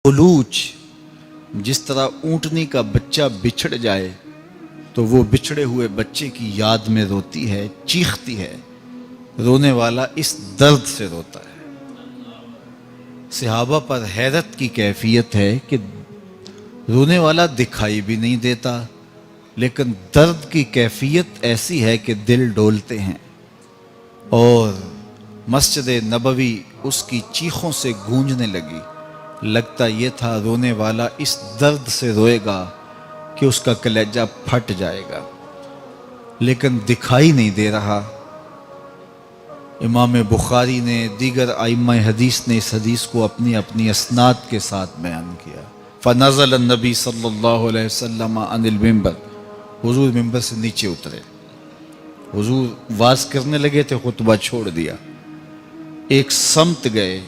उलूच जिस तरह ऊँटनी का बच्चा बिछड़ जाए तो वो बिछड़े हुए बच्चे की याद में रोती है, चीखती है। रोने वाला इस दर्द से रोता है। सहाबा पर हैरत की कैफियत है कि रोने वाला दिखाई भी नहीं देता, लेकिन दर्द की कैफियत ऐसी है कि दिल डोलते हैं। और मस्जिद नबवी उसकी चीखों से गूंजने लगी। लगता ये था रोने वाला इस दर्द से रोएगा कि उसका कलेजा फट जाएगा, लेकिन दिखाई नहीं दे रहा। इमाम बुखारी ने, दीगर आइम्मा हदीस ने इस हदीस को अपनी अपनी असनाद के साथ बयान किया। फ़नज़ल नबी सल्लल्लाहु अलैहि वसल्लम अनिल मिंबर, हुजूर मिंबर से नीचे उतरे। हुजूर वाज करने लगे थे, खुतबा छोड़ दिया। एक समत गए,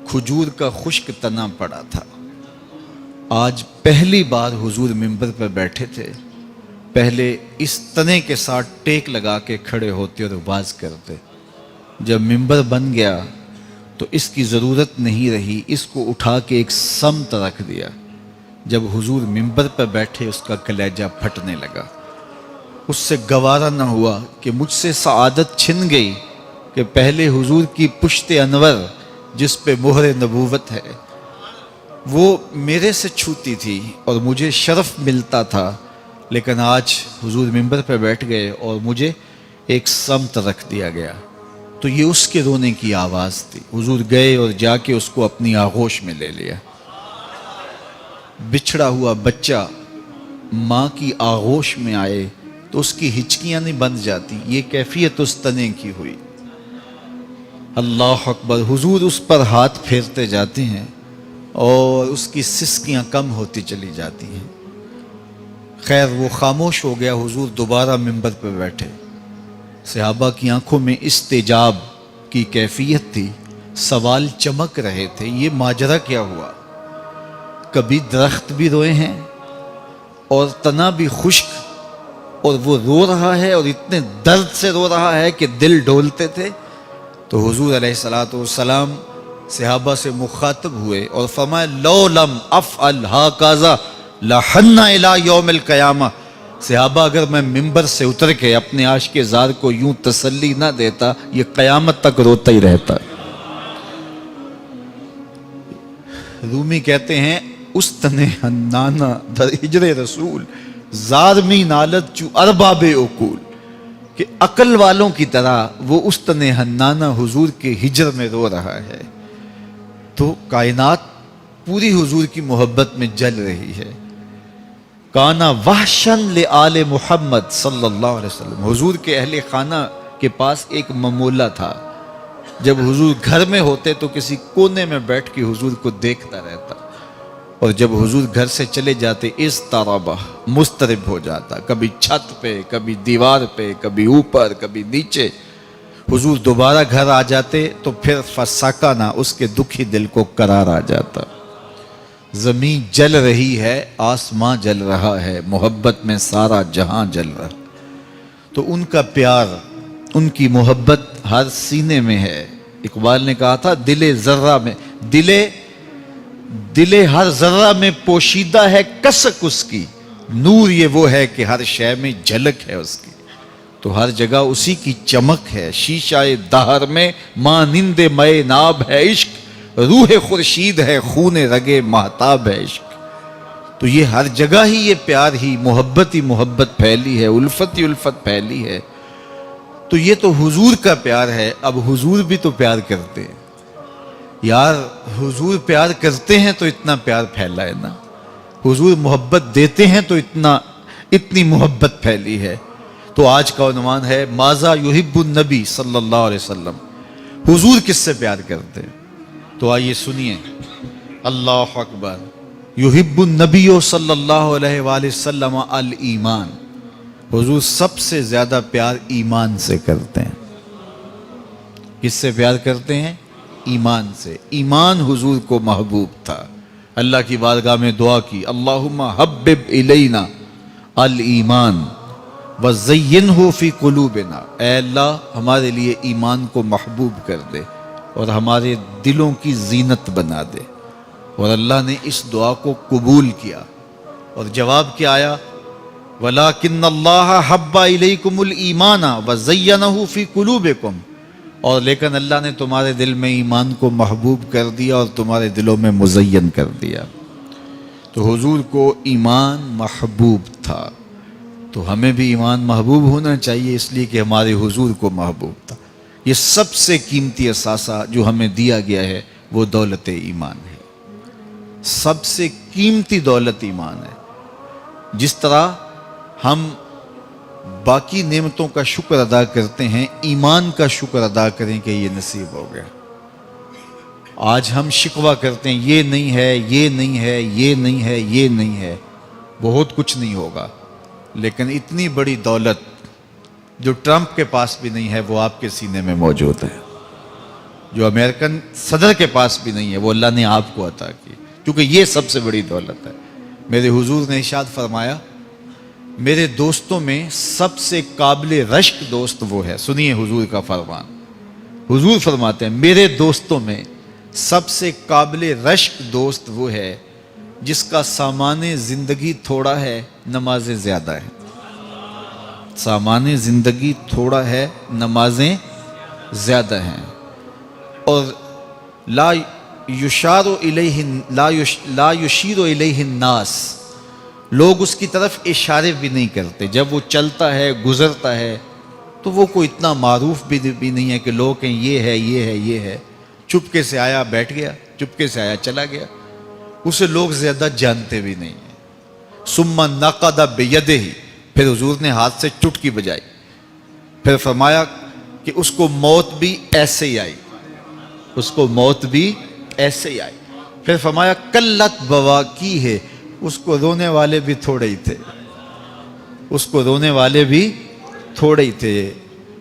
खजूर का खुश्क तना पड़ा था। आज पहली बार हुजूर मिंबर पर बैठे थे। पहले इस तने के साथ टेक लगा के खड़े होते और वाज करते। जब मिंबर बन गया तो इसकी ज़रूरत नहीं रही, इसको उठा के एक समत रख दिया। जब हुजूर मिंबर पर बैठे उसका कलेजा फटने लगा। उससे गवारा न हुआ कि मुझसे सआदत छिन गई कि पहले हुजूर की पुश्ते अनवर जिस पे मोहर नबूवत है वो मेरे से छूती थी और मुझे शरफ मिलता था, लेकिन आज हुजूर मिंबर पर बैठ गए और मुझे एक समत रख दिया गया। तो ये उसके रोने की आवाज़ थी। हुजूर गए और जाके उसको अपनी आगोश में ले लिया। बिछड़ा हुआ बच्चा माँ की आगोश में आए तो उसकी हिचकियाँ नहीं बंद जाती। ये कैफियत उस तने की हुई। अल्लाह अकबर। हुजूर उस पर हाथ फेरते जाते हैं और उसकी सिसकियाँ कम होती चली जाती हैं। खैर वो खामोश हो गया। हुजूर दोबारा मिंबर पर बैठे। सहाबा की आंखों में इस्तेजाब की कैफियत थी। सवाल चमक रहे थे, ये माजरा क्या हुआ? कभी दरख्त भी रोए हैं और तना भी खुश्क, और वो रो रहा है और इतने दर्द से रो रहा है कि दिल डोलते थे। तो हुजूर अलैहिस्सलातु वस्सलाम सहाबा से मुखातब हुए और फरमाए, लो लम अफ़अल हाकाज़ा लहन्ना इला यौमिल क़यामा। सहाबा, अगर मैं मिंबर से उतर के अपने आशिक़े ज़ार को यूं तसल्ली ना देता, ये क़यामत तक रोता ही रहता। रूमी कहते हैं, उस तने हन्नाना दर हिजरे रसूल ज़ारमी नालत चू अरबाबे उकूल, कि अकल वालों की तरह वो उस तने हन्नाना हुजूर के हिजर में रो रहा है। तो कायनात पूरी हुजूर की मोहब्बत में जल रही है। काना वहशन ले आले मुहम्मद सल्लल्लाहु अलैहि वसल्लम। हुजूर के अहले खाना के पास एक ममूला था। जब हुजूर घर में होते तो किसी कोने में बैठ के हुजूर को देखता रहता, और जब हुजूर घर से चले जाते इस ताराबा मुस्तरिब हो जाता। कभी छत पे, कभी दीवार पे, कभी ऊपर, कभी नीचे। हुजूर दोबारा घर आ जाते तो फिर फसाका ना, उसके दुखी दिल को करार आ जाता। ज़मीन जल रही है, आसमां जल रहा है, मोहब्बत में सारा जहां जल रहा। तो उनका प्यार, उनकी मोहब्बत हर सीने में है। इकबाल ने कहा था, दिले ज़र्रा में, दिले हर ज़र्रा में पोशीदा है कसक उसकी। नूर ये वो है कि हर शय में झलक है उसकी। तो हर जगह उसी की चमक है। शीशाए दहर में मानिंदे मए नाब है इश्क, रूह खुर्शीद है खूने रगे महताब है इश्क। तो ये हर जगह ही ये प्यार ही मोहब्बत फैली है, उल्फत ही उल्फत फैली है। तो ये तो हुजूर का प्यार है। अब हुजूर भी तो प्यार करते हैं यार। हुजूर प्यार करते हैं तो इतना प्यार फैला है ना। हुजूर मोहब्बत देते हैं तो इतनी मोहब्बत फैली है। तो आज का उन्वान है, माज़ा युहिब्बुन नबी सल्लल्लाहु अलैहि वसल्लम। हुजूर किससे प्यार करते हैं? तो आइए सुनिए। अल्लाह अकबर। युहिब्बुन नबी सल्लल्लाहु अलैहि वसल्लम अल ईमान। हुजूर सबसे ज्यादा प्यार ईमान से करते हैं। किससे प्यार करते हैं? ईमान से। ईमान हुजूर को महबूब था। अल्लाह की बारगाह में दुआ की, अल्लाहुम्मा हब्बिब इलैना अल ईमान व ज़य्यिनहु फी कुलूबिना। ऐ अल्लाह, हमारे लिए ईमान को महबूब कर दे और हमारे दिलों की जीनत बना दे। اور اللہ نے اس دعا کو قبول کیا، اور جواب کیا آیا؟ وَلَٰكِنَّ اللَّهَ حَبَّ إِلَيْكُمُ الْإِيمَانَ وَزَيَّنَهُ فِي قُلُوبِكُمْ، اور لیکن اللہ نے تمہارے دل میں ایمان کو محبوب کر دیا اور تمہارے دلوں میں مزین کر دیا۔ تو حضور کو ایمان محبوب تھا، تو ہمیں بھی ایمان محبوب ہونا چاہیے، اس لیے کہ ہمارے حضور کو محبوب تھا۔ یہ سب سے قیمتی اثاثہ جو ہمیں دیا گیا ہے وہ دولت ایمان ہے، سب سے قیمتی دولت ایمان ہے۔ جس طرح ہم باقی نعمتوں کا شکر ادا کرتے ہیں، ایمان کا شکر ادا کریں کہ یہ نصیب ہو گیا۔ آج ہم شکوہ کرتے ہیں یہ نہیں ہے، یہ نہیں ہے، یہ نہیں ہے، یہ نہیں ہے، بہت کچھ نہیں ہوگا، لیکن اتنی بڑی دولت جو ٹرمپ کے پاس بھی نہیں ہے وہ آپ کے سینے میں موجود ہے، جو امریکن صدر کے پاس بھی نہیں ہے وہ اللہ نے آپ کو عطا کی، کیونکہ یہ سب سے بڑی دولت ہے۔ میرے حضور نے ارشاد فرمایا، میرے دوستوں میں سب سے قابل رشک دوست وہ ہے۔ سنیے حضور کا فرمان، حضور فرماتے ہیں میرے دوستوں میں سب سے قابل رشک دوست وہ ہے جس کا سامان زندگی تھوڑا ہے، نمازیں زیادہ ہیں۔ سامان زندگی تھوڑا ہے، نمازیں زیادہ ہیں، اور لا یشار الیہ الناس، لوگ اس کی طرف اشارے بھی نہیں کرتے، جب وہ چلتا ہے گزرتا ہے تو وہ کوئی اتنا معروف بھی نہیں ہے کہ لوگ کہیں یہ ہے یہ ہے یہ ہے، چپکے سے آیا بیٹھ گیا، چپکے سے آیا چلا گیا، اسے لوگ زیادہ جانتے بھی نہیں ہیں۔ ثم نقد بیدہ، پھر حضور نے ہاتھ سے چٹکی بجائی، پھر فرمایا کہ اس کو موت بھی ایسے ہی آئی، اس کو موت بھی ایسے ہی آئی، پھر فرمایا قلت بواکی ہے، اس کو رونے والے بھی تھوڑے ہی تھے، اس کو رونے والے بھی تھوڑے ہی تھے،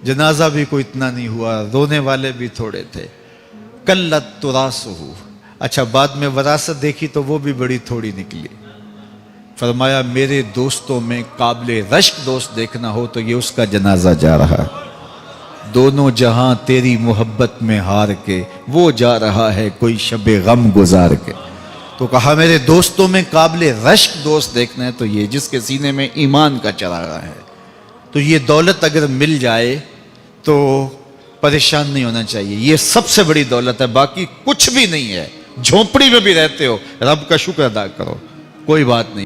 جنازہ بھی کوئی اتنا نہیں ہوا، رونے والے بھی تھوڑے تھے۔ قلت تراثہ، اچھا بعد میں وراثت دیکھی تو وہ بھی بڑی تھوڑی نکلی۔ فرمایا میرے دوستوں میں قابل رشک دوست دیکھنا ہو تو یہ اس کا جنازہ جا رہا ہے، دونوں جہاں تیری محبت میں ہار کے، وہ جا رہا ہے کوئی شب غم گزار کے۔ تو کہا میرے دوستوں میں قابل رشک دوست دیکھنا ہے تو یہ جس کے سینے میں ایمان کا چراغا ہے۔ تو یہ دولت اگر مل جائے تو پریشان نہیں ہونا چاہیے، یہ سب سے بڑی دولت ہے، باقی کچھ بھی نہیں ہے۔ جھونپڑی میں بھی رہتے ہو، رب کا شکر ادا کرو، کوئی بات نہیں۔